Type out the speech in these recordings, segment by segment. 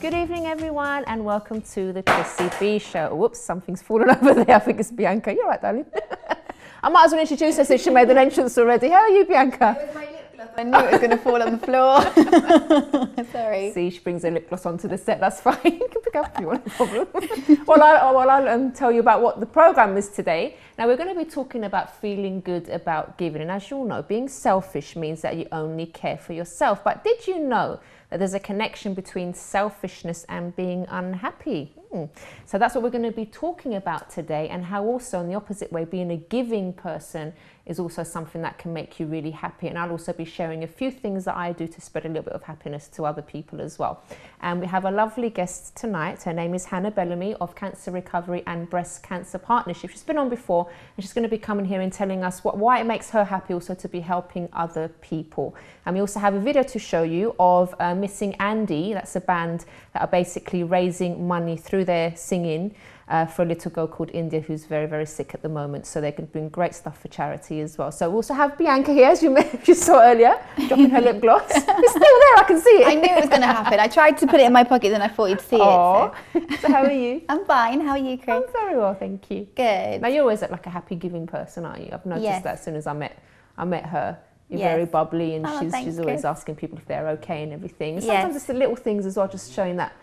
Good evening, everyone, and welcome to the Chrissy B Show. Whoops, something's fallen over there. I think it's Bianca. You're right, darling. I might as well introduce her since she made an entrance already. How are you, Bianca? With my lip gloss, I knew it was going to fall on the floor. Sorry. See, she brings her lip gloss onto the set. That's fine. You can pick up if you want, no problem. Well, I'll tell you about what the program is today. Now, we're going to be talking about feeling good about giving. And as you all know, being selfish means that you only care for yourself. But did you know that there's a connection between selfishness and being unhappy? So that's what we're going to be talking about today, and how also in the opposite way, being a giving person is also something that can make you really happy. And I'll also be sharing a few things that I do to spread a little bit of happiness to other people as well. And we have a lovely guest tonight. Her name is Hannah Bellamy of Cancer Recovery and Breast Cancer Partnership. She's been on before, and she's going to be coming here and telling us why it makes her happy also to be helping other people. And we also have a video to show you of Missing Andy. That's a band that are basically raising money through their singing for a little girl called India who's very, very sick at the moment. So they can bring great stuff for charity as well. So we also have Bianca here, as you saw earlier, dropping her lip gloss. It's still there, I can see it. I knew it was going to happen. I tried to put it in my pocket, then I thought you'd see it. So. So how are you? I'm fine. How are you, Chris? I'm very well, thank you. Good. Now, you're always like a happy giving person, aren't you? I've noticed that as soon as I met her. You're very bubbly, and she's always asking people if they're okay and everything. Sometimes it's the little things as well, just showing that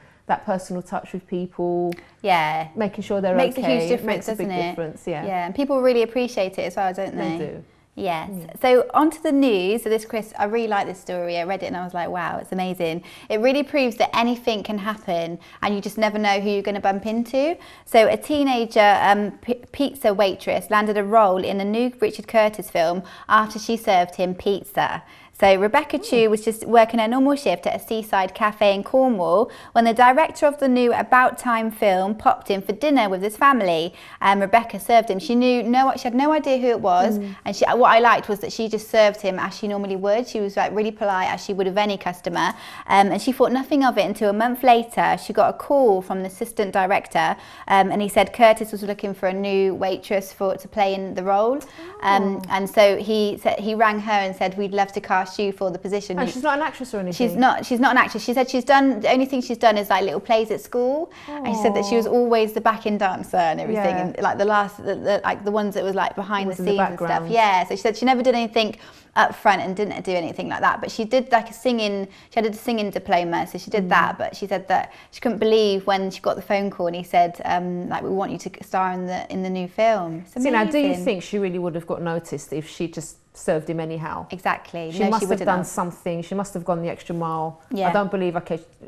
personal touch with people. Yeah. Making sure they're okay. Makes a huge difference, doesn't it? Makes a big difference, yeah. Yeah, and people really appreciate it as well, don't they? They do. Yes. Yeah. So onto the news. So this, Chris, I really like this story. I read it and I was like, wow, it's amazing. It really proves that anything can happen and you just never know who you're going to bump into. So a teenager pizza waitress landed a role in a new Richard Curtis film after she served him pizza. So Rebecca Chu was just working a normal shift at a seaside cafe in Cornwall when the director of the new About Time film popped in for dinner with his family. Rebecca served him. She had no idea who it was, and what I liked was that she just served him as she normally would. She was like really polite, as she would of any customer, and she thought nothing of it until a month later. She got a call from the assistant director, and he said Curtis was looking for a new waitress to play in the role, and so he rang her and said, "We'd love to cast you for the position." And she's not an actress or anything? She's not an actress. She said the only thing she's done is like little plays at school. And she said that she was always the backing dancer and everything, and like the ones that was like behind the scenes and stuff. Yeah, so she said she never did anything up front and didn't do anything like that, but she did like she had a singing diploma, so she did that. But she said that she couldn't believe when she got the phone call and he said like, we want you to star in the new film. It's amazing. So now, do you think she really would have got noticed if she just served him anyhow? Exactly. She must have done something. She must have gone the extra mile. Yeah. I don't believe,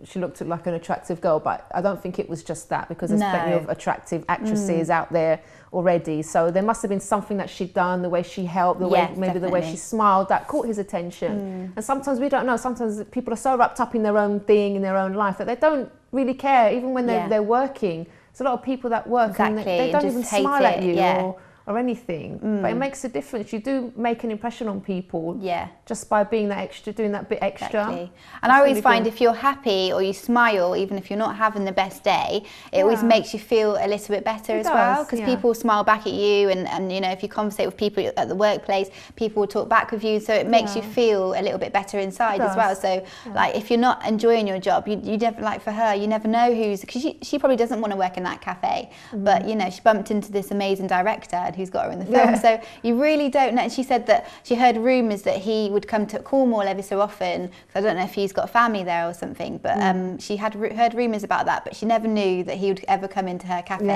she looked like an attractive girl, but I don't think it was just that, because there's plenty of attractive actresses out there already. So there must have been something that she'd done, the way she helped, the way she smiled, that caught his attention. And sometimes we don't know. Sometimes people are so wrapped up in their own thing, in their own life, that they don't really care, even when they're working. There's a lot of people that work and they don't even smile at you or anything, but it makes a difference. You do make an impression on people just by being that extra, doing that bit extra. Exactly. And I always find if you're happy or you smile, even if you're not having the best day, it always makes you feel a little bit better as well, because people smile back at you, and you know, if you conversate with people at the workplace, people will talk back with you, so it makes you feel a little bit better inside as well. So like, if you're not enjoying your job, you never, like for her, you never know because she probably doesn't want to work in that cafe, but you know, she bumped into this amazing director who's got her in the film, so you really don't know. And she said that she heard rumours that he would come to Cornwall every so often. I don't know if he's got family there or something, but she had heard rumours about that, but she never knew that he would ever come into her cafe,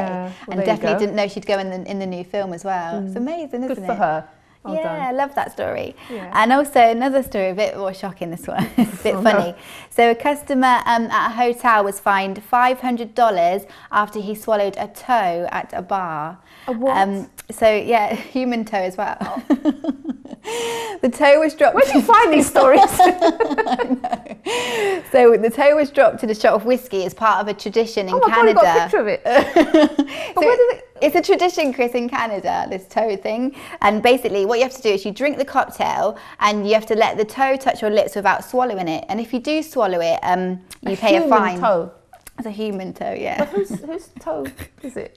and definitely didn't know she'd go in the new film as well. It's amazing, isn't it? Good for her. Well done. I love that story. And also another story, a bit more shocking, this one, a bit funny. So a customer at a hotel was fined $500 after he swallowed a toe at a bar. A what? So human toe as well. The toe was dropped. Where do you find these stories? I know. So the toe was dropped in a shot of whiskey as part of a tradition in Canada. God, I've got a picture of it. But where did it's a tradition, Chris, in Canada, this toe thing. And basically what you have to do is you drink the cocktail and you have to let the toe touch your lips without swallowing it. And if you do swallow it, you pay a fine. Toe. It's a human toe, yeah. But whose toe is it?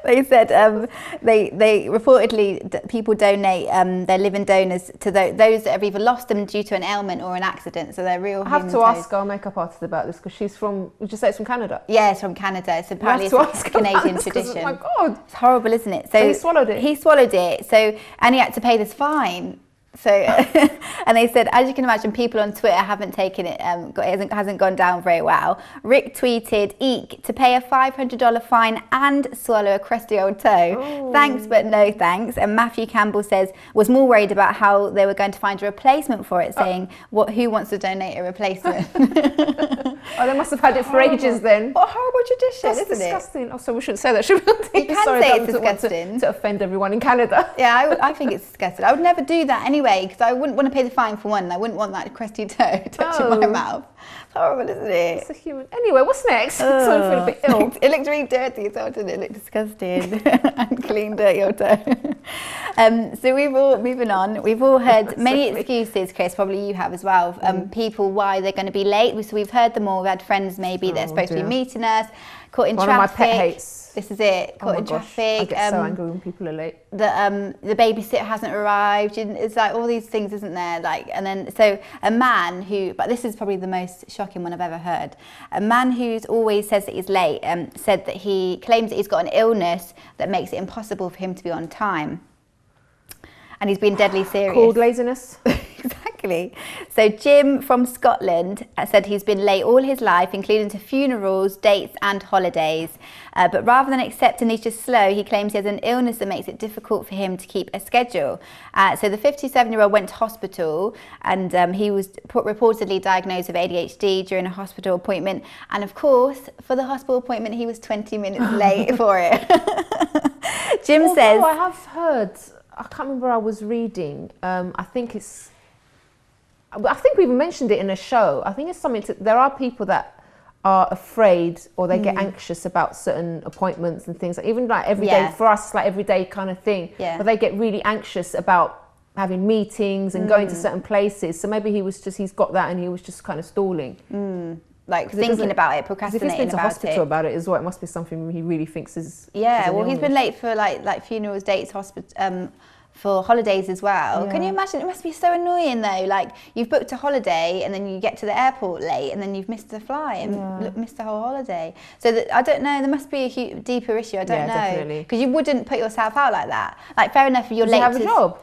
They said they reportedly people donate their living donors to those that have either lost them due to an ailment or an accident. So they're real. I have to ask our makeup artist about this because she's from. Would you say it's from Canada? Yeah, it's from Canada. So apparently it's a Canadian tradition. Oh my God, it's horrible, isn't it? So he swallowed it. He swallowed it. So and he had to pay this fine. So, and they said, as you can imagine, people on Twitter haven't taken it, it hasn't gone down very well. Rick tweeted, "Eek, to pay a $500 fine and swallow a crusty old toe. Ooh. Thanks, but no thanks." And Matthew Campbell says, was more worried about how they were going to find a replacement for it, saying, who wants to donate a replacement? Oh, they must have had it for ages then. What a horrible tradition, That's isn't disgusting. Oh, so we shouldn't say that, should we? You can say it's disgusting. To offend everyone in Canada. Yeah, I think it's disgusting. I would never do that anyway, because I wouldn't want to pay the fine for one, and I wouldn't want that crusty toe touching my mouth. It's horrible, isn't it? It's a human. Anyway, what's next? So I feel a bit ill. It looked really dirty as well, didn't it? It looked disgusting. Unclean, dirty old toe. So moving on. We've all heard many excuses, Chris, probably you have as well, people why they're going to be late. So we've heard them all. We've had friends maybe that are supposed to be meeting us, caught in traffic. One of my pet hates. This is it, caught in traffic. I get so angry when people are late. The babysitter hasn't arrived. It's like all these things, isn't there? Like, and then so a man who, but this is probably the most shocking one I've ever heard. A man who's always says that he's late said that he claims that he's got an illness that makes it impossible for him to be on time. And he's been deadly serious. Called laziness. Exactly. So Jim from Scotland said he's been late all his life, including to funerals, dates and holidays. But rather than accepting he's just slow, he claims he has an illness that makes it difficult for him to keep a schedule. So the 57-year-old went to hospital, and he was reportedly diagnosed with ADHD during a hospital appointment. And of course, for the hospital appointment, he was 20 minutes late for it. Jim says... I have heard... I can't remember where I was reading. I think we even mentioned it in a show. I think it's something there are people that are afraid or they get anxious about certain appointments and things. Even like everyday, for us, like everyday kind of thing. Yeah. But they get really anxious about having meetings and going to certain places. So maybe he's got that and he was just kind of stalling. Like thinking about it, procrastinating about it. If he's been to hospital about it as well, it must be something he really thinks is... Yeah, well, he's been late for like funerals, dates, for holidays as well. Yeah. Can you imagine? It must be so annoying though. Like you've booked a holiday and then you get to the airport late and then you've missed the flight and missed the whole holiday. So I don't know. There must be a deeper issue. I don't know. Because you wouldn't put yourself out like that. Like fair enough, you're late. Does he have a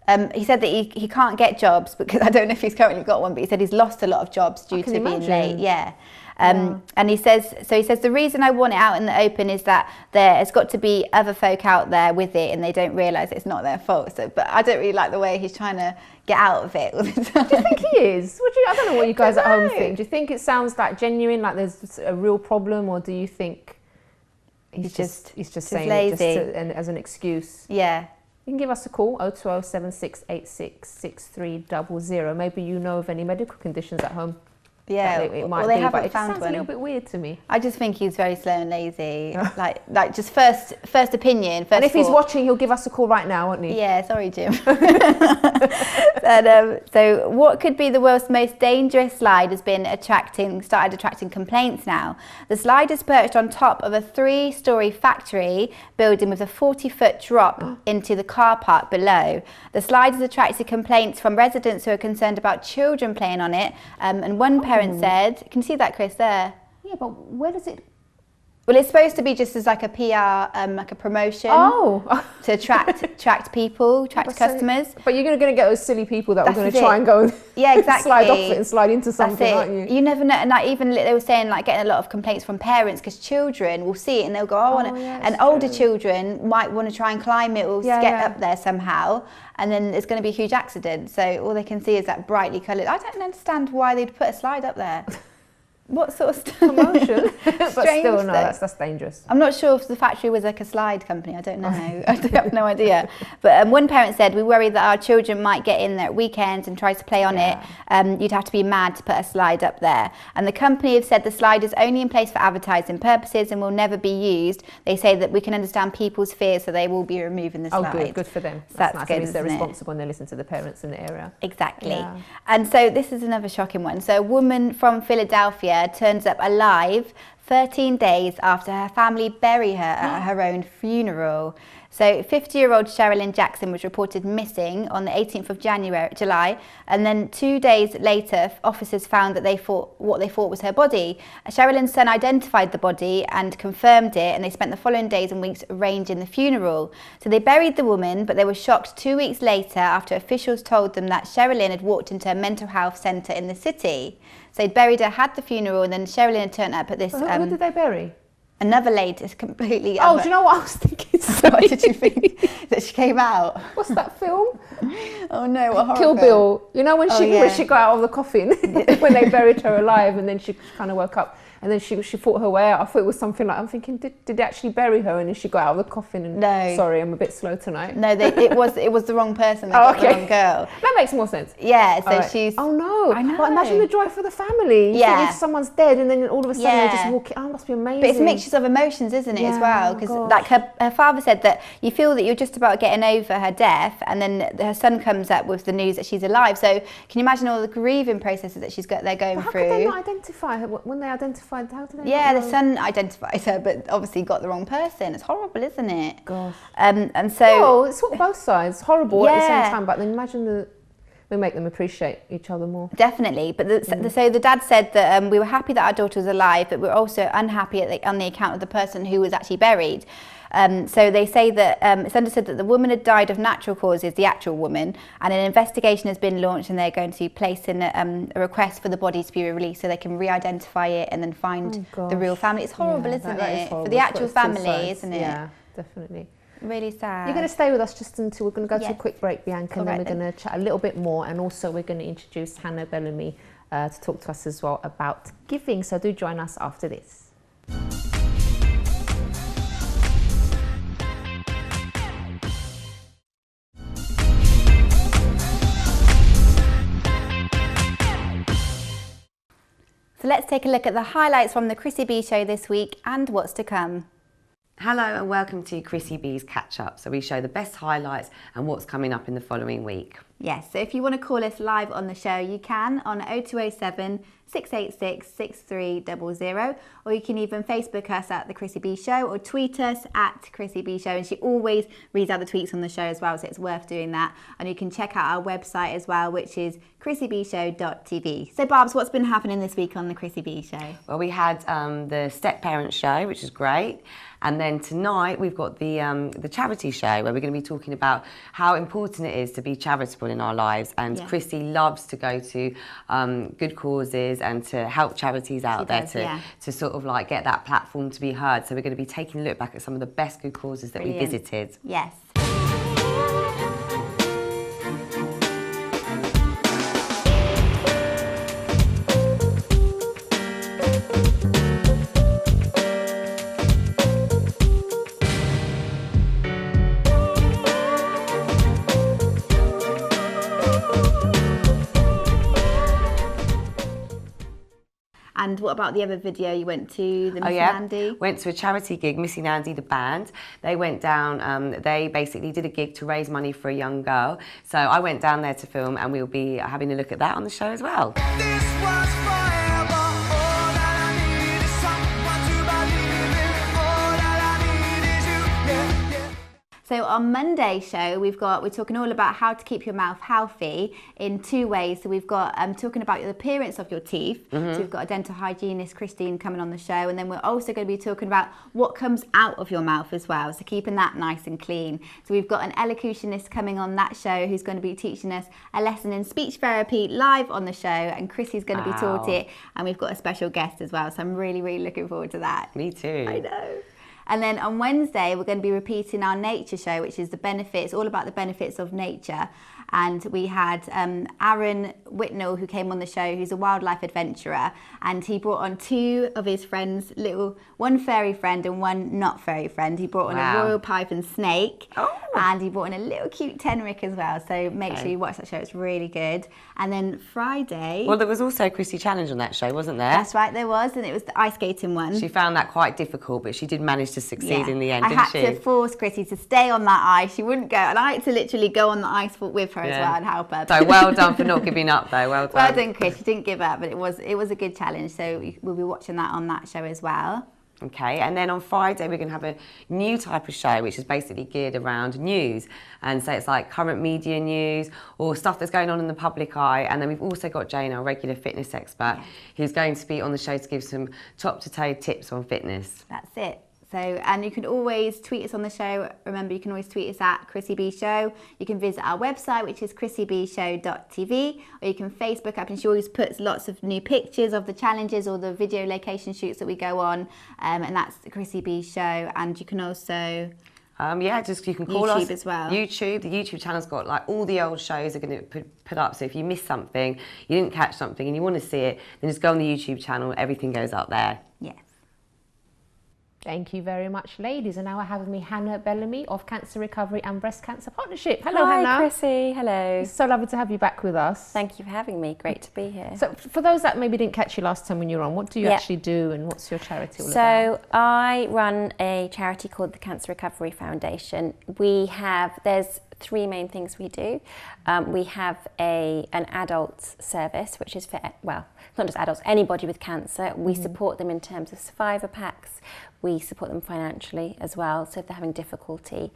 job? He said that he can't get jobs because I don't know if he's currently got one, but he said he's lost a lot of jobs due to being late. Yeah. And he says the reason I want it out in the open is that there has got to be other folk out there with it and they don't realise it's not their fault. So, but I don't really like the way he's trying to get out of it all the time. Do you think he is? I don't know what you guys at home think. Do you think it sounds like genuine, like there's a real problem, or do you think he's just saying lazy. It just as an excuse? Yeah. You can give us a call, 020 7686 6300. Maybe you know of any medical conditions at home. Yeah, it might they be, haven't but it found sounds one. a little bit weird to me. I just think he's very slow and lazy. like just first opinion. And if he's watching, he'll give us a call right now, won't he? Yeah, sorry, Jim. So what could be the world's most dangerous slide has been started attracting complaints now. The slide is perched on top of a 3-story factory building with a 40-foot drop into the car park below. The slide has attracted complaints from residents who are concerned about children playing on it, and one parent said, can you see that, Chris, there? Yeah, but where does it... Well, it's supposed to be just as like a PR, like a promotion to attract people, attract customers. But you're going to get those silly people that are going to try and go slide off it and slide into something, aren't you? You never know. And like, even they were saying, like, getting a lot of complaints from parents because children will see it and they'll go, and older children might want to try and climb it or get up there somehow. And then there's going to be a huge accident. So all they can see is that brightly coloured. I don't understand why they'd put a slide up there. What sort of promotion? But still, no, that's dangerous. I'm not sure if the factory was like a slide company. I don't know. I have no idea. But one parent said, we worry that our children might get in there at weekends and try to play on it. You'd have to be mad to put a slide up there. And the company have said the slide is only in place for advertising purposes and will never be used. They say that we can understand people's fears, so they will be removing the slide. Oh, good for them. So that's nice. good. They're responsible and they listen to the parents in the area. Exactly. Yeah. And so this is another shocking one. So a woman from Philadelphia Australia turns up alive 13 days after her family bury her at her own funeral. So 50-year-old Sherilyn Jackson was reported missing on the 18th of July, and then 2 days later, officers found that what they thought was her body. Sherilyn's son identified the body and confirmed it, and they spent the following days and weeks arranging the funeral. So they buried the woman, but they were shocked 2 weeks later after officials told them that Sherilyn had walked into a mental health centre in the city. So they'd buried her, had the funeral, and then Sherilyn had turned up at this... Who did they bury? Another lady, completely... Oh, do you know what I was thinking? What did you think? That she came out? What's that film? Oh no, what horror Kill film? Bill. You know when she got out of the coffin, when they buried her alive, and then she kind of woke up, and then she fought her way out. I thought it was something like, I'm thinking, did they actually bury her, and then she got out of the coffin? And no. Sorry, I'm a bit slow tonight. No, it was the wrong person. They got the wrong girl. That makes more sense. Yeah, so she's... Oh no. I know. But imagine the joy for the family. You think if someone's dead, and then all of a sudden they just walk in. Oh, it must be amazing. But it's mixtures of emotions, isn't it, as well? Because like her father said that you feel that you're just about getting over her death, and then her son comes up with the news that she's alive. So can you imagine all the grieving processes that they're going through? How could they not identify her? When they identified, how did they? Yeah, the son identifies her, but obviously got the wrong person. It's horrible, isn't it? Gosh. And so... Well, it's both sides. Horrible at the same time, but then imagine we make them appreciate each other more. Definitely. But so the dad said that we were happy that our daughter was alive, but we were also unhappy on the account of the person who was actually buried. So they say that it's understood that the woman had died of natural causes, the actual woman, and an investigation has been launched, and they're going to place in a request for the body to be released so they can re-identify it and then find the real family. It's horrible, isn't it? Is horrible. For the actual family, isn't it? Yeah, definitely. Really sad. You're going to stay with us just until we're going to go to a quick break, Bianca, and then we're going to chat a little bit more, and also we're going to introduce Hannah Bellamy to talk to us as well about giving. So do join us after this. So let's take a look at the highlights from the Chrissy B Show this week and what's to come. Hello and welcome to Chrissy B's Catch Up. So we show the best highlights and what's coming up in the following week. Yes, so if you want to call us live on the show, you can on 0207 686 6300, or you can even Facebook us at The Chrissy B Show or tweet us at Chrissy B Show, and she always reads out the tweets on the show as well, so it's worth doing that. And you can check out our website as well, which is chrissybshow.tv. So Barbs, what's been happening this week on The Chrissy B Show? Well, we had the Step Parents show, which is great. And then tonight we've got the charity show where we're going to be talking about how important it is to be charitable in our lives. And Chrissy loves to go to good causes and to help charities out to sort of like get that platform to be heard. So we're going to be taking a look back at some of the best good causes that we visited. Yes. And what about the other video you went to, the Missing Andy? Went to a charity gig, Missing Andy, the band. They went down, they basically did a gig to raise money for a young girl. So I went down there to film, and we'll be having a look at that on the show as well. This was forever, all that I need is someone to believe in, all that I need is you, yeah. So on Monday's show, we're talking all about how to keep your mouth healthy in two ways. So we've got talking about the appearance of your teeth. So we've got a dental hygienist, Christine, coming on the show. And then we're also going to be talking about what comes out of your mouth as well. So keeping that nice and clean. So we've got an elocutionist coming on that show who's going to be teaching us a lesson in speech therapy live on the show. And Chrissy's going to be taught it. And we've got a special guest as well. So I'm really, really looking forward to that. Me too. I know. And then on Wednesday, we're going to be repeating our nature show, which is the benefits, all about the benefits of nature. And we had Aaron Whitnell, who came on the show, who's a wildlife adventurer. And he brought on two of his friends, one furry friend and one not furry friend. He brought on a royal python snake. And he brought in a little cute tenric as well. So make sure you watch that show. It's really good. And then Friday... Well, there was also a Chrissy challenge on that show, wasn't there? That's right, there was. And it was the ice skating one. She found that quite difficult, but she did manage to succeed in the end, didn't she? I had to force Chrissy to stay on that ice. She wouldn't go. And I had to literally go on the ice with her as well and help her. So well done for not giving up though, well done. Well done, Chris, you didn't give up, but it was a good challenge, so we'll be watching that on that show as well. Okay, and then on Friday we're going to have a new type of show which is basically geared around news, and so it's like current media news or stuff that's going on in the public eye. And then we've also got Jane, our regular fitness expert, who's going to be on the show to give some top to toe tips on fitness. That's it. So, and you can always tweet us on the show. Remember, you can always tweet us at Chrissy B Show. You can visit our website, which is chrissybshow.tv, or you can Facebook up, and she always puts lots of new pictures of the challenges or the video location shoots that we go on, and that's Chrissy B Show. And you can also just you can call YouTube us as well. the YouTube channel's got like all the old shows are going to put up. So if you miss something, you didn't catch something, and you want to see it, then just go on the YouTube channel. Everything goes up there. Yes. Thank you very much, ladies. And now I have with me Hannah Bellamy of Cancer Recovery and Breast Cancer Partnership. Hello, Hi, Hannah. Chrissy. Hello. It's so lovely to have you back with us. Thank you for having me. Great to be here. So for those that maybe didn't catch you last time when you were on, what do you actually do and what's your charity all about? So I run a charity called the Cancer Recovery Foundation. There's three main things we do. We have an adult service, which is for, well, not just adults, anybody with cancer. We support them in terms of survivor packs. We support them financially as well. So if they're having difficulty,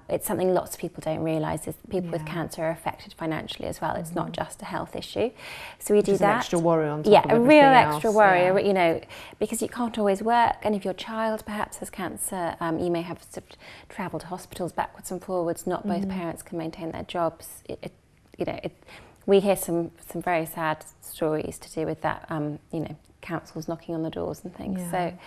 it's something lots of people don't realise is people with cancer are affected financially as well. It's not just a health issue. So we do Just that. an extra worry on top of a everything real else. extra worry, you know, because you can't always work. And if your child perhaps has cancer, you may have to travel to hospitals backwards and forwards. Not both parents can maintain their jobs. We hear some very sad stories to do with that, councils knocking on the doors and things. Yeah. So,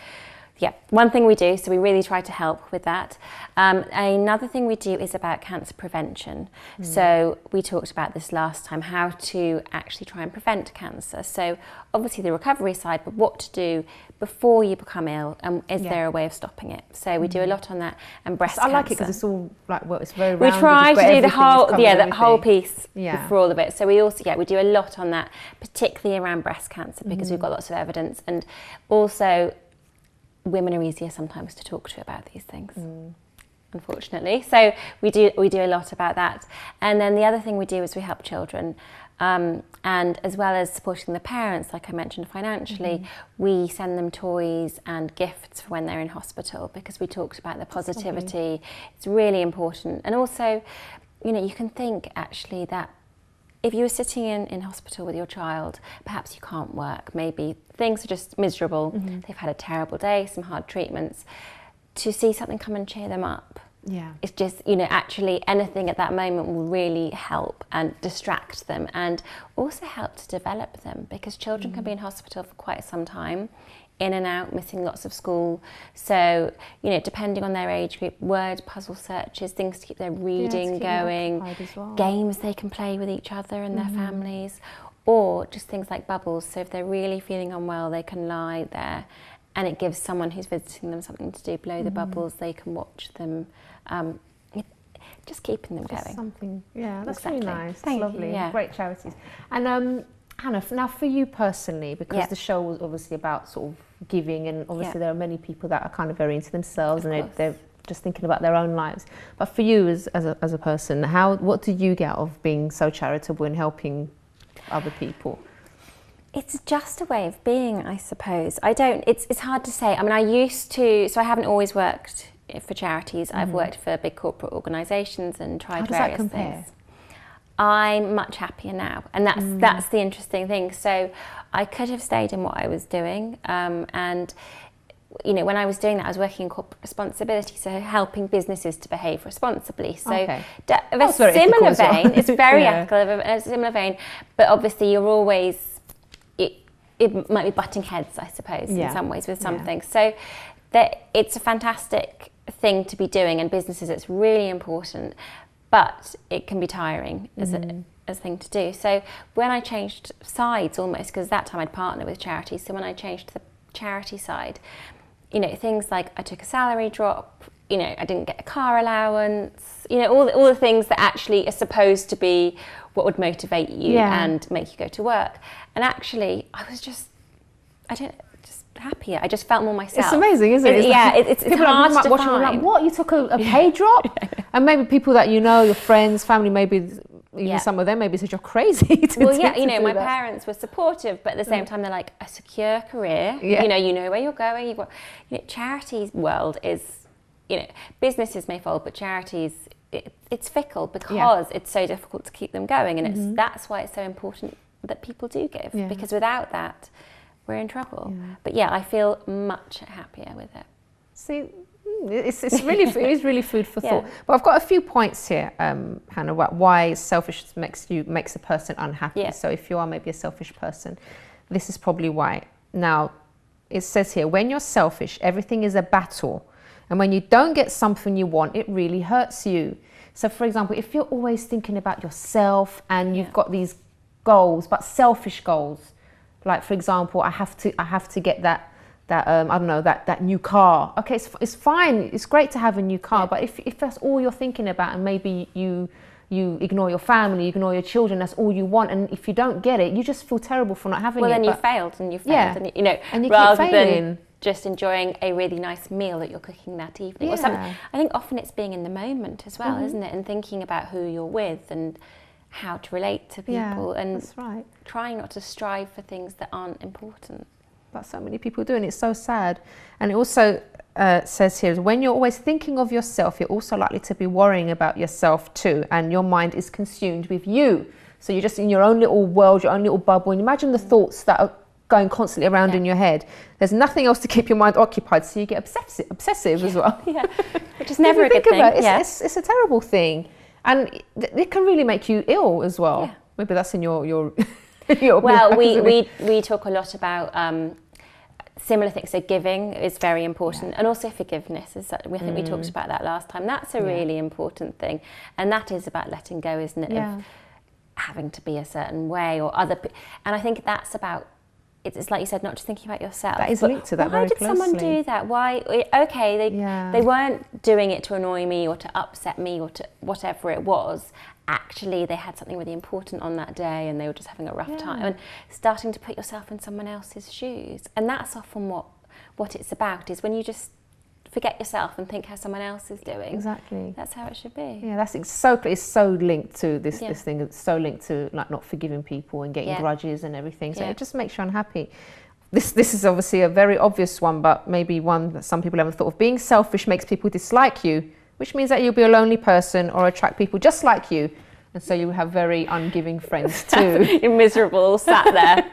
yeah, one thing we do, so we really try to help with that. Another thing we do is about cancer prevention. So we talked about this last time, how to actually try and prevent cancer. So obviously the recovery side, but what to do before you become ill, and is there a way of stopping it? So we do a lot on that, and breast cancer. I like it because it's all like, well, it's very We rounded. try It's got to do the everything, whole, it's covered the whole piece Yeah. for all of it. So we also, we do a lot on that, particularly around breast cancer, because we've got lots of evidence, and also women are easier sometimes to talk to about these things, unfortunately. So we do a lot about that. And then the other thing we do is we help children. And as well as supporting the parents, like I mentioned, financially, we send them toys and gifts for when they're in hospital, because we talked about the positivity. It's really important. And also, you can think actually that if you were sitting in hospital with your child, perhaps you can't work, maybe things are just miserable, they've had a terrible day, some hard treatments, to see something come and cheer them up. Yeah. It's just, actually anything at that moment will really help and distract them, and also help to develop them, because children can be in hospital for quite some time, in and out, missing lots of school. So, depending on their age group, word puzzle searches, things to keep their reading going, as well. games they can play with each other and their families, or just things like bubbles. So if they're really feeling unwell, they can lie there, and it gives someone who's visiting them something to do, blow the bubbles, they can watch them, just keeping them Just going. something, that's Exactly. really nice. Thank you, Lovely, yeah. great charities. And Hannah, now for you personally, because Yeah. the show was obviously about sort of giving, and obviously Yeah. there are many people that are kind of very into themselves, Of and course. they're just thinking about their own lives. But for you as a person, what do you get out of being so charitable and helping other people? It's just a way of being, I suppose. It's hard to say. I mean, I used to, so I haven't always worked for charities. I've worked for big corporate organisations and tried How does that various compare? things. I'm much happier now, and that's the interesting thing. So I could have stayed in what I was doing, and when I was doing that, I was working in corporate responsibility, so helping businesses to behave responsibly. So Okay. of a That's very ethical similar as well. vein, it's very Yeah. ethical, of a similar vein, but obviously you're always, it might be butting heads, I suppose, Yeah. in some ways with Yeah. something. So it's a fantastic thing to be doing, and businesses, it's really important, but it can be tiring as a thing to do. So when I changed sides almost, because at that time I'd partner with charities, so when I changed to the charity side, things like I took a salary drop, I didn't get a car allowance, all the things that actually are supposed to be what would motivate you and make you go to work. And actually, I was just happier. I just felt more myself. It's amazing, isn't it? It's people hard might to watch it and be like, define. what, you took a pay drop? And maybe people that your friends, family, maybe even some of them maybe said you're crazy to well, do, yeah, to you know, do my that. parents were supportive, but at the same time, they're like, a secure career. Yeah. You know where you're going. You've got, charities world is, businesses may fold, but charities, it's fickle because it's so difficult to keep them going, and that's why it's so important that people do give, because without that, we're in trouble. Yeah. But yeah, I feel much happier with it. See, it's really it is really food for thought. But I've got a few points here, Hannah, about why selfishness makes a person unhappy. Yeah. So if you are maybe a selfish person, this is probably why. Now, it says here, when you're selfish, everything is a battle. And when you don't get something you want, it really hurts you. So for example, if you're always thinking about yourself and you've got these goals, but selfish goals, like for example, I have to get that I don't know, that new car. Okay, it's fine. It's great to have a new car, but if that's all you're thinking about, and maybe you ignore your family, you ignore your children, that's all you want, and if you don't get it, you just feel terrible for not having it. Well, then you failed, and and you rather keep failing. than just enjoying a really nice meal that you're cooking that evening or something. I think often it's being in the moment as well, isn't it? And thinking about who you're with and how to relate to people, and that's right. Trying not to strive for things that aren't important. But so many people do, and it's so sad. And it also says here, when you're always thinking of yourself, you're also likely to be worrying about yourself too, and your mind is consumed with you. So you're just in your own little world, your own little bubble, and imagine the thoughts that are going constantly around in your head. There's nothing else to keep your mind occupied, so you get obsessive as well. Which is never a good thing. It's a terrible thing, and it can really make you ill as well. Maybe that's in your well, we talk a lot about similar things. So giving is very important, and also forgiveness. I think we talked about that last time. That's a really important thing, and that is about letting go, isn't it? Of having to be a certain way or other. And I think that's about. It's like you said, not just thinking about yourself. That is linked to that very closely. Why did someone do that? Why? Okay, they weren't doing it to annoy me or to upset me or to whatever it was. Actually, they had something really important on that day and they were just having a rough time. And starting to put yourself in someone else's shoes. And that's often what it's about, is when you just forget yourself and think how someone else is doing. Exactly. That's how it should be. Yeah, it's so linked to this thing. It's so linked to like not forgiving people and getting grudges and everything. So it just makes you unhappy. This is obviously a very obvious one, but maybe one that some people haven't thought of. Being selfish makes people dislike you, which means that you'll be a lonely person or attract people just like you. And so you have very ungiving friends too. You're miserable, sat there.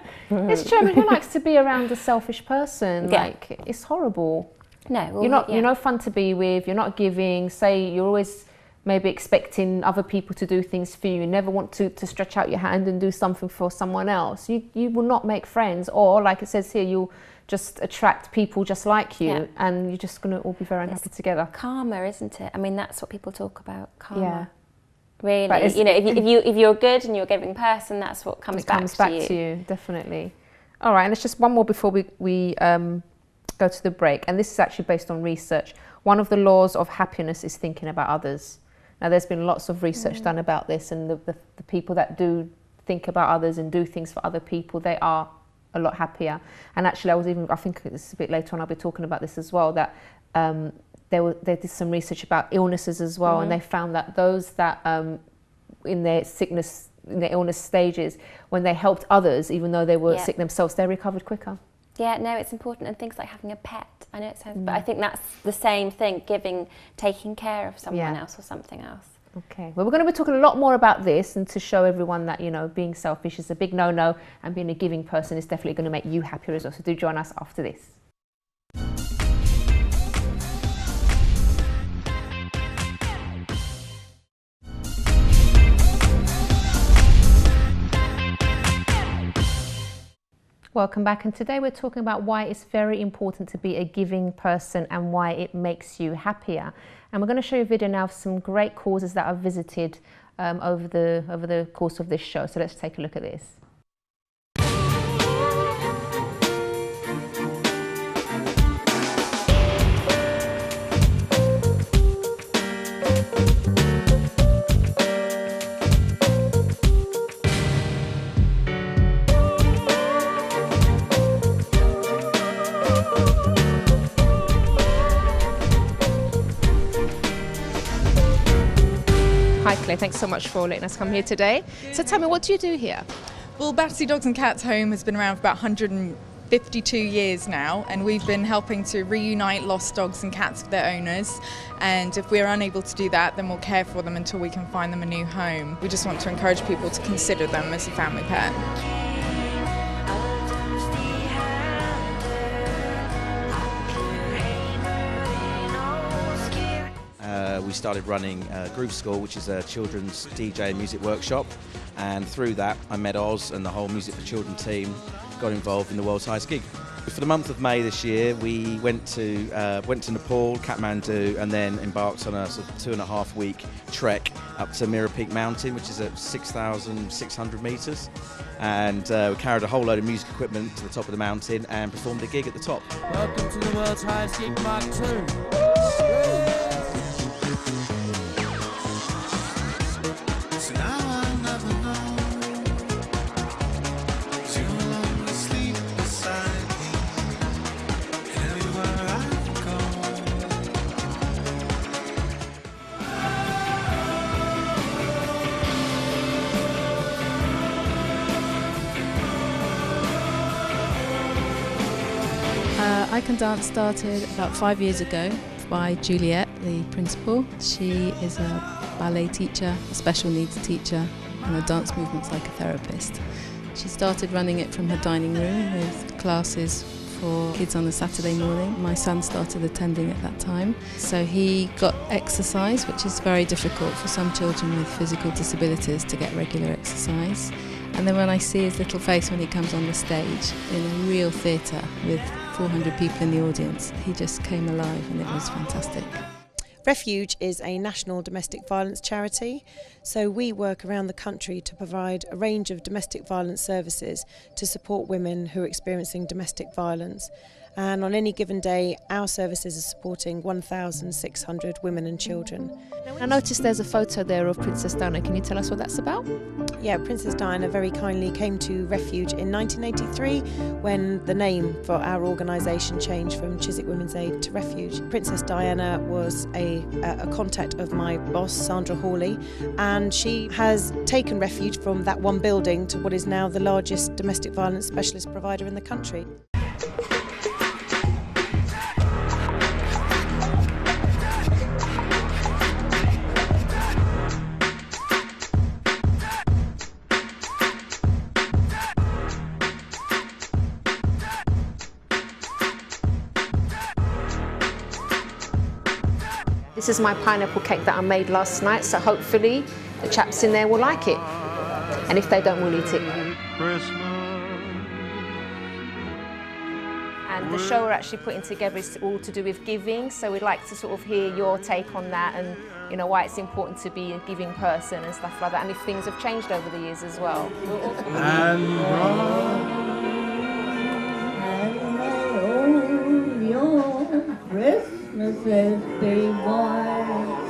It's true. I mean, who likes to be around a selfish person? Like, it's horrible. No, well, you're no fun to be with. You're not giving. Say you're always maybe expecting other people to do things for you. You never want to stretch out your hand and do something for someone else. You will not make friends, or like it says here, you'll just attract people just like you, and you're just going to all be very unhappy together. Karma, isn't it? I mean, that's what people talk about. Karma. Yeah. Really, if you're good and you're a giving person, that's what comes back to you. Definitely. All right, and there's just one more before we go to the break, and this is actually based on research. One of the laws of happiness is thinking about others. Now, there's been lots of research done about this, and the people that do think about others and do things for other people, they are a lot happier. And actually, I think it's a bit later on, I'll be talking about this as well, that they did some research about illnesses as well, and they found that those that in their illness stages, when they helped others, even though they were sick themselves, they recovered quicker. Yeah, no, it's important. And things like having a pet. I know it sounds, but I think that's the same thing, taking care of someone else or something else. Okay, well, we're going to be talking a lot more about this, and to show everyone that, being selfish is a big no-no, and being a giving person is definitely going to make you happier as well. So do join us after this. Welcome back, and today we're talking about why it's very important to be a giving person and why it makes you happier. And we're going to show you a video now of some great causes that I've visited over the course of this show. So let's take a look at this. Okay, thanks so much for letting us come here today. So tell me, what do you do here? Well, Battersea Dogs and Cats Home has been around for about 152 years now, and we've been helping to reunite lost dogs and cats with their owners. And if we're unable to do that, then we'll care for them until we can find them a new home. We just want to encourage people to consider them as a family pet. We started running Groove School, which is a children's DJ and music workshop, and through that I met Oz and the whole Music for Children team, got involved in the world's highest gig. For the month of May this year, we went to Nepal, Kathmandu, and then embarked on a sort of 2.5-week trek up to Mira Peak Mountain, which is at 6,600 metres. And we carried a whole load of music equipment to the top of the mountain and performed a gig at the top. Welcome to the world's highest gig, Mark 2. I Can Dance started about 5 years ago by Juliet, the principal. She is a ballet teacher, a special needs teacher, and a dance movement psychotherapist. She started running it from her dining room with classes for kids on a Saturday morning. My son started attending at that time. So he got exercise, which is very difficult for some children with physical disabilities to get regular exercise. And then when I see his little face when he comes on the stage in a real theatre with 400 people in the audience, he just came alive and it was fantastic. Refuge is a national domestic violence charity, so we work around the country to provide a range of domestic violence services to support women who are experiencing domestic violence. And on any given day, our services are supporting 1,600 women and children. I noticed there's a photo there of Princess Diana. Can you tell us what that's about? Yeah, Princess Diana very kindly came to Refuge in 1983 when the name for our organisation changed from Chiswick Women's Aid to Refuge. Princess Diana was a contact of my boss, Sandra Hawley, and she has taken Refuge from that one building to what is now the largest domestic violence specialist provider in the country. This is my pineapple cake that I made last night, so hopefully the chaps in there will like it. And if they don't, we'll eat it. And the show we're actually putting together is all to do with giving, so we'd like to sort of hear your take on that and, you know, why it's important to be a giving person and stuff like that, and if things have changed over the years as well.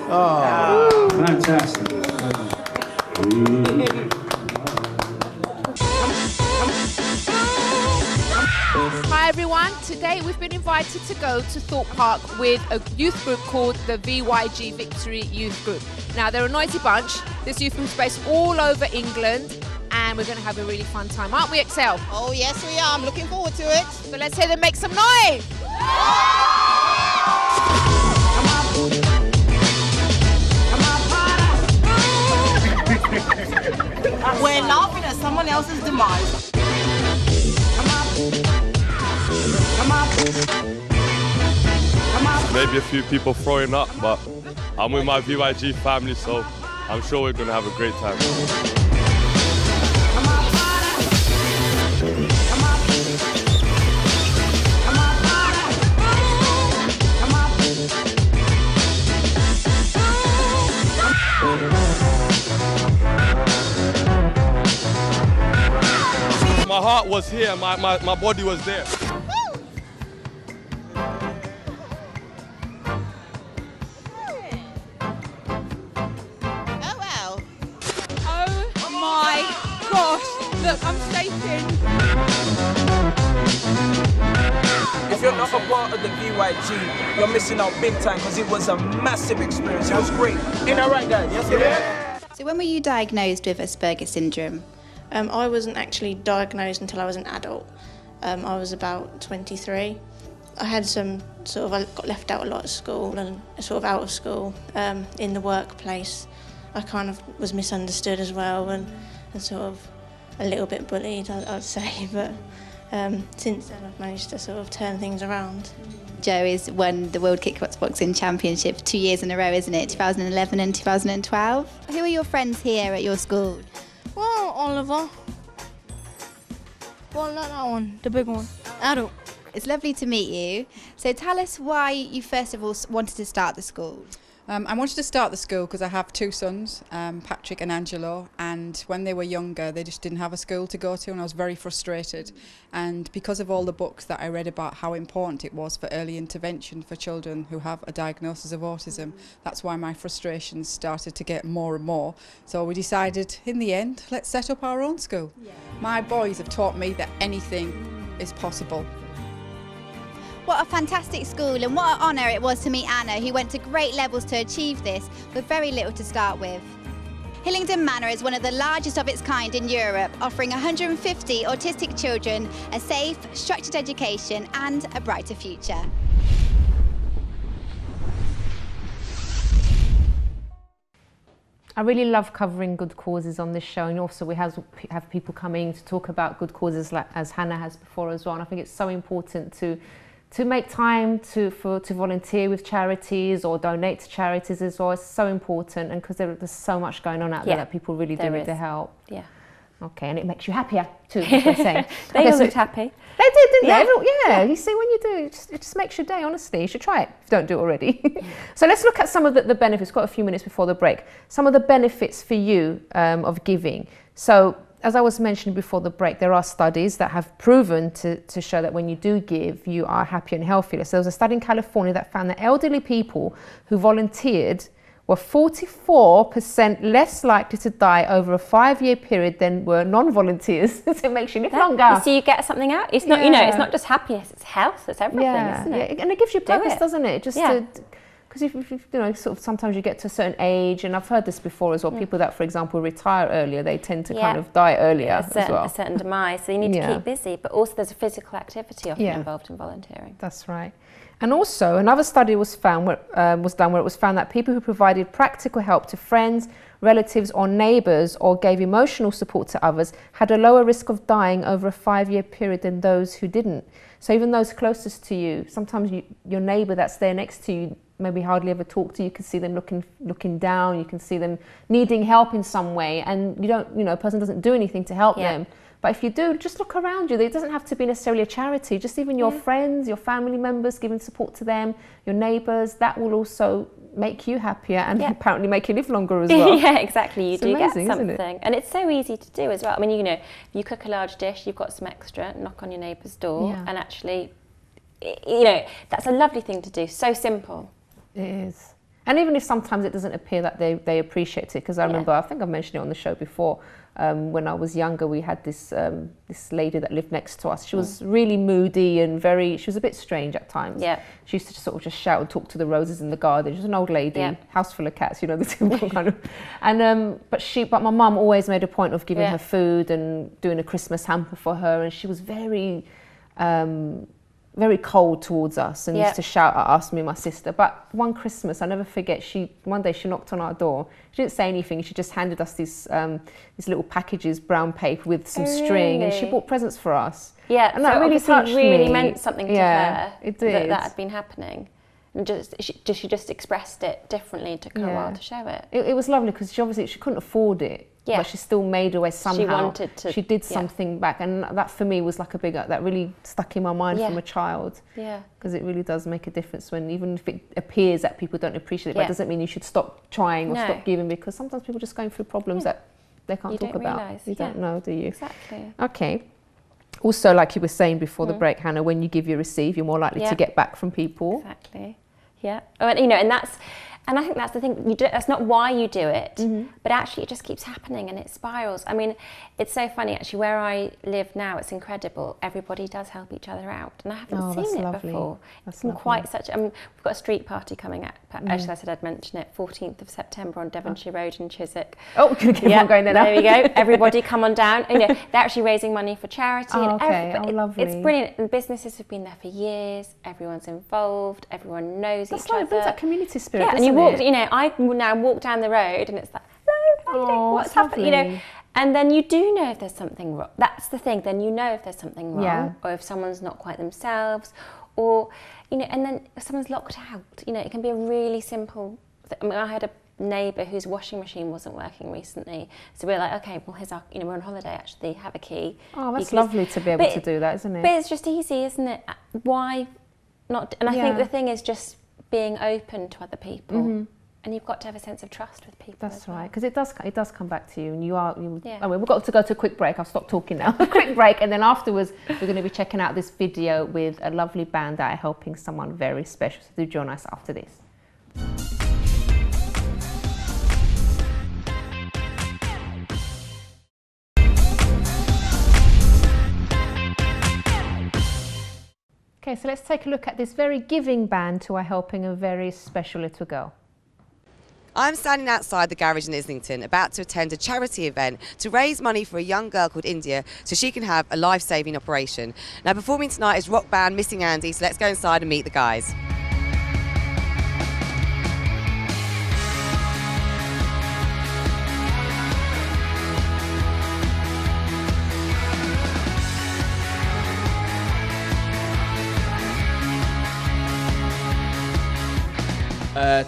Oh, fantastic. Hi everyone, today we've been invited to go to Thorpe Park with a youth group called the VYG Victory Youth Group. Now they're a noisy bunch. This youth group's based all over England and we're going to have a really fun time, aren't we, Excel? Oh yes we are, I'm looking forward to it. So let's hear them make some noise! We're laughing at someone else's demise. Maybe a few people throwing up, but I'm with my VYG family, so I'm sure we're going to have a great time. My heart was here, my body was there. Oh wow. Oh my gosh, look, I'm shaking. If you're not a part of the VYG, you're missing out big time because it was a massive experience. It was great. Ain't that right, guys? Yes, yeah. So when were you diagnosed with Asperger's syndrome? I wasn't actually diagnosed until I was an adult. I was about 23. I had some I got left out a lot at school and sort of out of school. In the workplace, I kind of was misunderstood as well and sort of a little bit bullied, I'd say. But since then, I've managed to sort of turn things around. Jo has won the World Kickboxing Championship 2 years in a row, isn't it? 2011 and 2012. Who are your friends here at your school? Well, Oliver. Well, not that one, the big one. Adult. It's lovely to meet you. So tell us why you first of all wanted to start the school. I wanted to start the school because I have two sons, Patrick and Angelo, and when they were younger they just didn't have a school to go to, and I was very frustrated. And because of all the books that I read about how important it was for early intervention for children who have a diagnosis of autism, that's why my frustrations started to get more and more. So we decided in the end, let's set up our own school. My boys have taught me that anything is possible. What a fantastic school, and what an honour it was to meet Anna, who went to great levels to achieve this with very little to start with. Hillingdon Manor is one of the largest of its kind in Europe, offering 150 autistic children a safe, structured education and a brighter future. I really love covering good causes on this show, and also we have people coming to talk about good causes, like as Hannah has before as well. And I think it's so important to make time to volunteer with charities or donate to charities as well. It's so important, and because there's so much going on out there that people really do need the help. Yeah. Okay, and it makes you happier too, as we're saying. They all looked happy. They did, didn't they? Yeah, you see, when you do, it just makes your day, honestly. You should try it if you don't do it already. So let's look at some of the benefits. Got a few minutes before the break. Some of the benefits for you of giving. So, as I was mentioning before the break, there are studies that have proven to show that when you do give, you are happier and healthier. So there was a study in California that found that elderly people who volunteered were 44% less likely to die over a 5-year period than were non-volunteers. So it makes you live longer. So you get something out. It's not, you know, it's not just happiness, it's health, it's everything, isn't it? Yeah, and it gives you purpose, doesn't it? Just because if you know, sort of sometimes you get to a certain age, and I've heard this before as well, people that, for example, retire earlier, they tend to kind of die earlier as well. A certain demise, so you need to keep busy, but also there's a physical activity often involved in volunteering. That's right. And also, another study was done where it was found that people who provided practical help to friends, relatives or neighbours, or gave emotional support to others, had a lower risk of dying over a 5-year period than those who didn't. So even those closest to you, sometimes your neighbour that's there next to you, maybe hardly ever talk to you, can see them looking down, you can see them needing help in some way, and a person doesn't do anything to help them. But if you do, just look around you. It doesn't have to be necessarily a charity, just even your friends, your family members, giving support to them, your neighbours, that will also make you happier and apparently make you live longer as well. Yeah, exactly. You it's do amazing, get something. And it's so easy to do as well. I mean, if you cook a large dish, you've got some extra, knock on your neighbour's door, and actually, that's a lovely thing to do. So simple. It is. And even if sometimes it doesn't appear that they appreciate it, because I remember, I think I mentioned it on the show before, when I was younger, we had this lady that lived next to us. She was really moody and she was a bit strange at times. Yeah. She used to sort of just shout and talk to the roses in the garden. She was an old lady, house full of cats, the typical kind of. And but my mum always made a point of giving her food and doing a Christmas hamper for her, and she was very very cold towards us and used to shout at us, me and my sister. But one Christmas, I'll never forget, one day she knocked on our door. She didn't say anything, she just handed us these little packages, brown paper with some string, and she bought presents for us. Yeah, and that really touched me. Really meant something to her. It did. That had been happening. And she just expressed it differently. It took her a while to show it. It was lovely because she couldn't afford it. Yeah. But she still made a way somehow. She wanted to. She did something back, and that for me was like that really stuck in my mind from a child. Yeah. Because it really does make a difference when, even if it appears that people don't appreciate it, but it doesn't mean you should stop trying or stop giving, because sometimes people are just going through problems that they can't talk about. You don't know, do you? Exactly. Okay. Also, like you were saying before the break, Hannah, when you give, you receive, you're more likely to get back from people. Exactly. Yeah. And I think that's the thing, that's not why you do it, but actually it just keeps happening and it spirals. I mean, it's so funny actually, where I live now, it's incredible. Everybody does help each other out, and I haven't seen it before. That's quite such, we've got a street party coming up Actually, I said I'd mention it. 14th of September on Devonshire Road in Chiswick. Oh, we're going to keep on going there now. There we go. Everybody come on down. You know, they're actually raising money for charity. Oh, and okay. Oh, lovely. It's brilliant. And businesses have been there for years. Everyone's involved. Everyone knows each other. It brings that community spirit, and you walk, you know, I now walk down the road and it's like, hello, what's happening? You know, and then you do know if there's something wrong. That's the thing. Then you know if there's something wrong, or if someone's not quite themselves, or you know. And then if someone's locked out, you know, it can be a really simple. I mean, I had a neighbour whose washing machine wasn't working recently, so we're like, okay, well, here's our. You know, we're on holiday actually. Have a key. Oh, that's lovely to be able to do that, isn't it? But it's just easy, isn't it? Why not? And I think the thing is just being open to other people. And you've got to have a sense of trust with people. That's right, because it does come back to you, and I mean, we've got to go to a quick break. I'll stop talking now. A quick break, and then afterwards we're going to be checking out this video with a lovely band that are helping someone very special. So do join us after this. Okay, so let's take a look at this very giving band who are helping a very special little girl. I'm standing outside the garage in Islington, about to attend a charity event to raise money for a young girl called India so she can have a life-saving operation. Now, performing tonight is rock band Missing Andy, so let's go inside and meet the guys.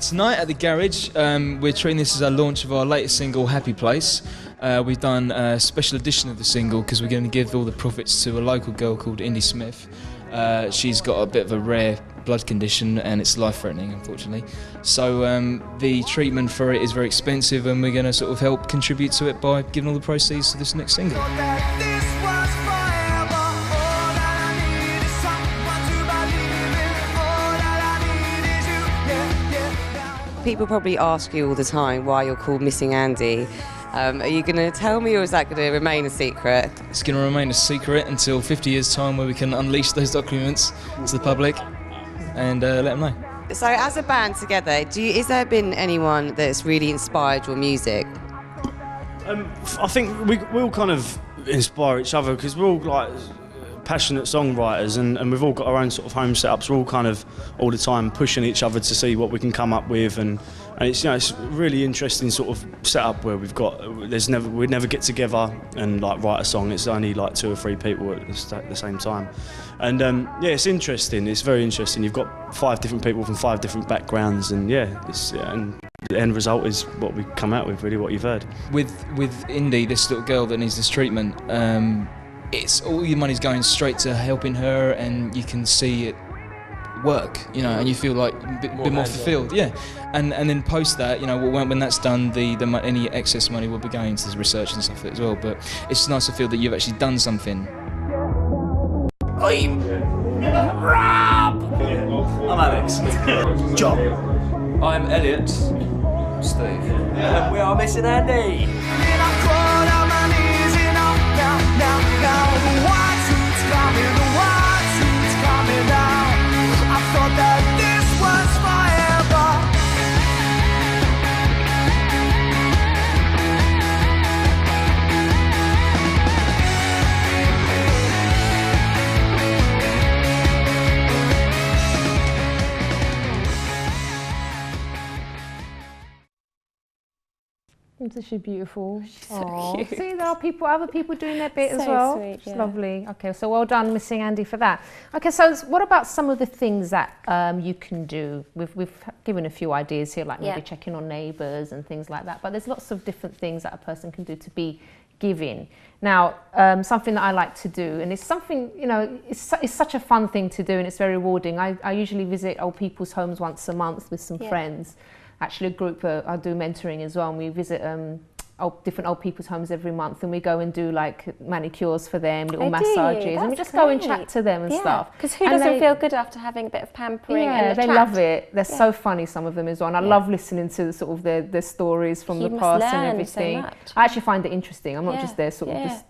Tonight at the garage, we're treating this as our launch of our latest single, Happy Place. We've done a special edition of the single because we're going to give all the profits to a local girl called Indy Smith. She's got a bit of a rare blood condition and it's life-threatening, unfortunately. So the treatment for it is very expensive, and we're going to sort of help contribute to it by giving all the proceeds to this next single. People probably ask you all the time why you're called Missing Andy. Are you going to tell me, or is that going to remain a secret? It's going to remain a secret until 50 years' time, where we can unleash those documents to the public and let them know. So as a band together, is there been anyone that's really inspired your music? I think we all kind of inspire each other because we're all like passionate songwriters, and we've all got our own sort of home setups. We're all kind of all the time pushing each other to see what we can come up with, and it's, you know, it's a really interesting sort of setup where we'd never get together and like write a song. It's only like 2 or 3 people at the same time, and yeah, it's interesting. It's very interesting. You've got 5 different people from 5 different backgrounds, and and the end result is what we come out with, really, what you've heard. With Indy, this little girl that needs this treatment, it's all your money's going straight to helping her, and you can see it work, you know, and you feel like a bit more fulfilled, and then post that, you know, when that's done, any excess money will be going to research and stuff as well. But it's nice to feel that you've actually done something. I'm Rob. I'm Alex. John. I'm Elliot. Steve. And we are Missing Andy. Isn't she beautiful? So cute. See, there are other people doing their bit So as well. sweet, It's yeah. lovely. Okay, so well done, Missing Andy, for that. Okay, so what about some of the things that you can do? We've given a few ideas here, like maybe checking on neighbours and things like that. But there's lots of different things that a person can do to be giving. Now, something that I like to do, and it's something, you know, it's such a fun thing to do, and it's very rewarding. I usually visit old people's homes once a month with some friends. Actually, a group I do mentoring as well, and we visit different old people's homes every month, and we go and do like manicures for them, little massages, and we just go and chat to them and stuff. Because who doesn't feel good after having a bit of pampering? Yeah, and they chat? love it. They're so funny, some of them as well, and I love listening to sort of their stories from the past and everything. So much. I actually find it interesting. I'm not just there sort of just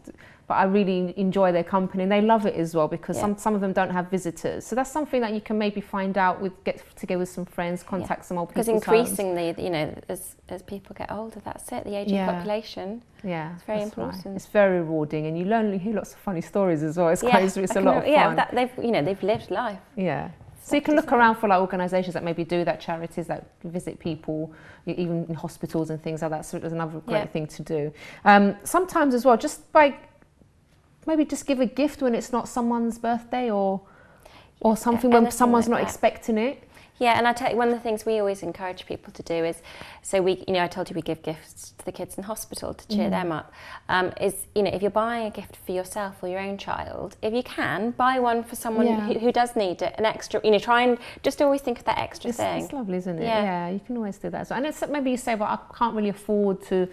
but I really enjoy their company, and they love it as well, because Yeah. some of them don't have visitors. So that's something that you can maybe find out get together with some friends, contact some old Because people's increasingly, you know, as people get older, that's it, the aging Yeah. population. Yeah, It's very that's right. important. It's very rewarding, and you hear lots of funny stories as well. It's a lot of fun. Yeah, they've lived life. Yeah. So you can look around for like organisations that maybe do that, charities that visit people, even in hospitals and things like that. So there's another great thing to do. Sometimes as well, just maybe just give a gift when it's not someone's birthday or something when someone's not expecting it. Yeah, and I tell you, one of the things we always encourage people to do is, so I told you we give gifts to the kids in hospital to cheer them up, is, if you're buying a gift for yourself or your own child, if you can, buy one for someone who does need it, an extra, try and just always think of that extra thing. It's lovely, isn't it? Yeah, you can always do that as well. And it's, maybe you say, well, I can't really afford to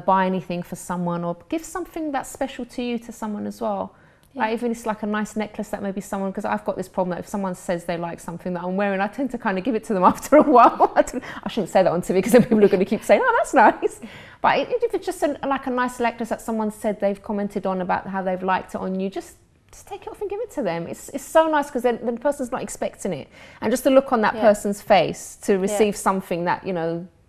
buy anything for someone, or give something that's special to you to someone as well. Yeah. Like, even if it's like a nice necklace that maybe someone, because I've got this problem that if someone says they like something that I'm wearing, I tend to kind of give it to them after a while. I shouldn't say that on TV, because then people are going to keep saying, oh, that's nice. But if it's just like a nice necklace that someone said they've commented on about how they've liked it on you, just take it off and give it to them. It's so nice, because then the person's not expecting it. And just the look on that person's face to receive something that,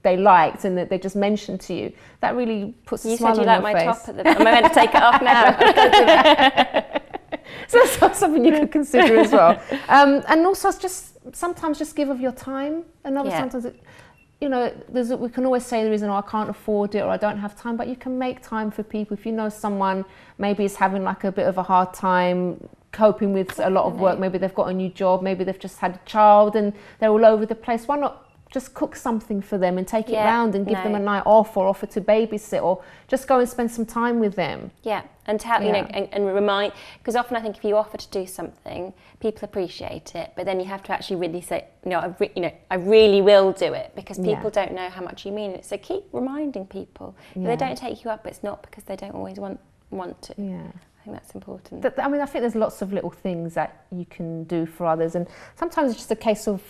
they liked and that they just mentioned to you, that really puts a smile on your face. You said you like my top am I meant to take it off now? Don't do that. So that's something you could consider as well. And also sometimes just give of your time. Sometimes we can always say the reason, I can't afford it or I don't have time, but you can make time for people. If you know someone maybe is having like a bit of a hard time coping with a lot of work, maybe they've got a new job, maybe they've just had a child and they're all over the place, why not just cook something for them and take it round and give them a night off, or offer to babysit, or just go and spend some time with them. Yeah, and tell and remind, because often I think if you offer to do something, people appreciate it, but then you have to actually really say, I really will do it, because people don't know how much you mean it. So keep reminding people. If they don't take you up, it's not because they don't always want to. Yeah. I think that's important. I think there's lots of little things that you can do for others, and sometimes it's just a case of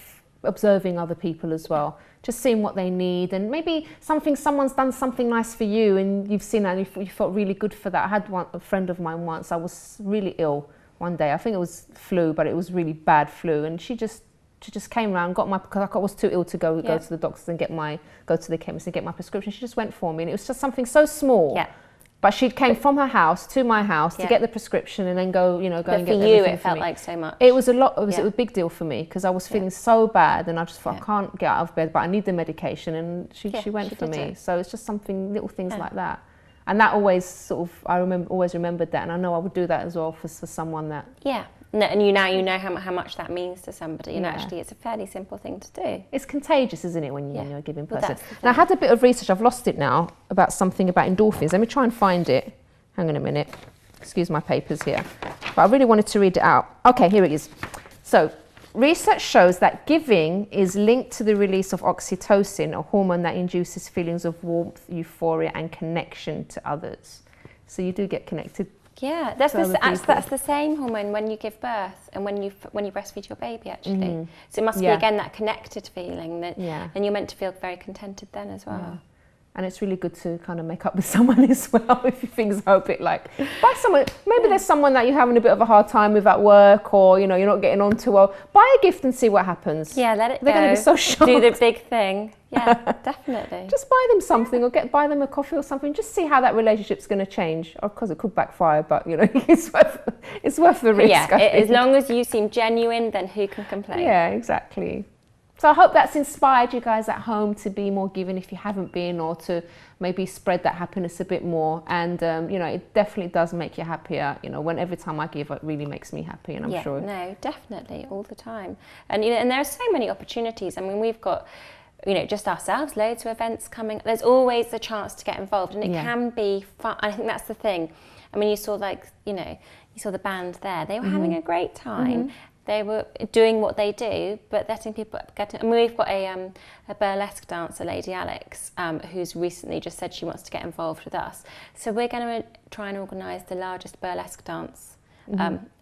observing other people as well, just seeing what they need, and maybe someone's done something nice for you and you've seen that and you felt really good for that. I had a friend of mine once, I was really ill one day, I think it was flu, but it was really bad flu, and she just came around, because I was too ill to go to the doctors and go to the chemist and get my prescription. She just went for me, and it was just something so small. Yeah. But she came from her house to my house to get the prescription and then go and get everything for me. But for you, it felt like so much. It was a lot. It was a big deal for me, because I was feeling so bad, and I just thought I can't get out of bed, but I need the medication, and she went for me. So it's just little things like that, and that always always remembered that, and I know I would do that as well for someone that. Yeah. No, and you know how much that means to somebody, and actually it's a fairly simple thing to do. It's contagious, isn't it, when you're a giving person? And I had a bit of research, I've lost it now, about something about endorphins. Let me try and find it. Hang on a minute. Excuse my papers here. But I really wanted to read it out. Okay, here it is. So, research shows that giving is linked to the release of oxytocin, a hormone that induces feelings of warmth, euphoria, and connection to others. So you do get connected. Yeah, that's the same hormone when you give birth and when you breastfeed your baby, actually. Mm-hmm. So it must be, again, that connected feeling, and you're meant to feel very contented then as well. Yeah. And it's really good to kind of make up with someone as well, if things are a bit like, buy someone, maybe there's someone that you're having a bit of a hard time with at work, or you're not getting on too well, buy a gift and see what happens. Yeah, let it go. They're going to be so shocked. Do the big thing. Yeah, definitely. Just buy them something, or buy them a coffee or something, just see how that relationship's going to change. Of course it could backfire, but it's worth the risk. Yeah, as long as you seem genuine, then who can complain? Yeah, exactly. So I hope that's inspired you guys at home to be more giving if you haven't been, or to maybe spread that happiness a bit more. And it definitely does make you happier. Every time I give, it really makes me happy, and I'm sure. No, definitely, all the time. And and there are so many opportunities. I mean, we've got just ourselves, loads of events coming. There's always a chance to get involved, and it can be fun. I think that's the thing. I mean, you saw you saw the band there. They were having a great time. They were doing what they do, but letting people get. And we've got a burlesque dancer, Lady Alex, who's recently just said she wants to get involved with us. So we're going to try and organise the largest burlesque dance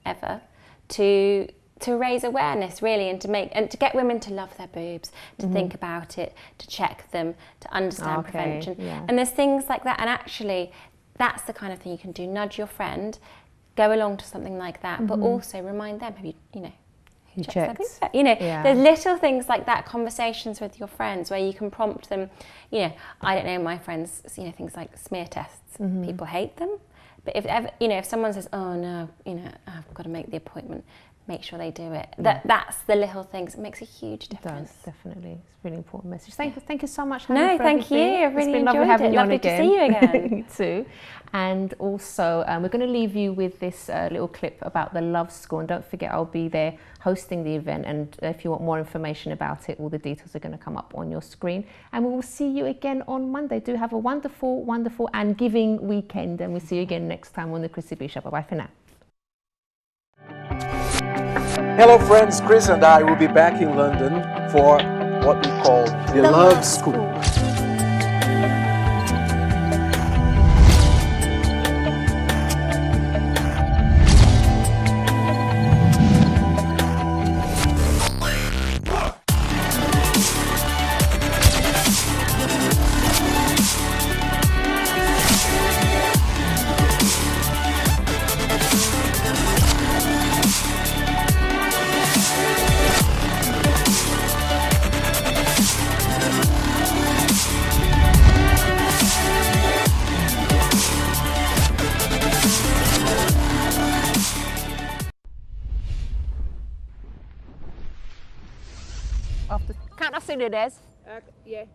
ever to raise awareness, really, and to get women to love their boobs, to think about it, to check them, to understand prevention. Yeah. And there's things like that. And actually, that's the kind of thing you can do. Nudge your friend, go along to something like that, but also remind them, have you know, Who checked checks? that? You know, Yeah. there's little things like that, conversations with your friends where you can prompt them. You know, I don't know, my friends, you know, things like smear tests. People hate them, but if ever, you know, if someone says, "Oh no, you know, I've got to make the appointment," make sure they do it. That's the little things. It makes a huge difference. It does, definitely. It's a really important message. Thank you so much, No, Hannah, for thank you. everything. I've really It's been lovely enjoyed having it. you on Lovely to again. see you again. You too. And also, we're going to leave you with this little clip about the Love School. And don't forget, I'll be there hosting the event. And if you want more information about it, all the details are going to come up on your screen. And we will see you again on Monday. Do have a wonderful, wonderful and giving weekend. And we'll see you again next time on the Chrissy B Show. Bye-bye for now. Hello friends, Chris and I will be back in London for what we call the Love School. Count us in it, Des. Yeah.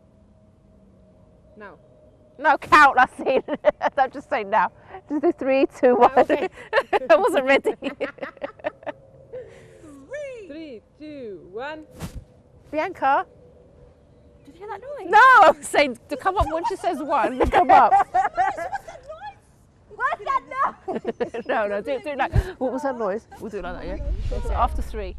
No. No, count us in. Don't just say now. Just do 3, 2, 1. Okay. I wasn't ready. 3, 2, 1. Bianca. Did you hear that noise? No, I'm saying to come up when she says 1. Come up. What's that noise? No, do it like. What was that noise? We'll do it like that, yeah? So after 3.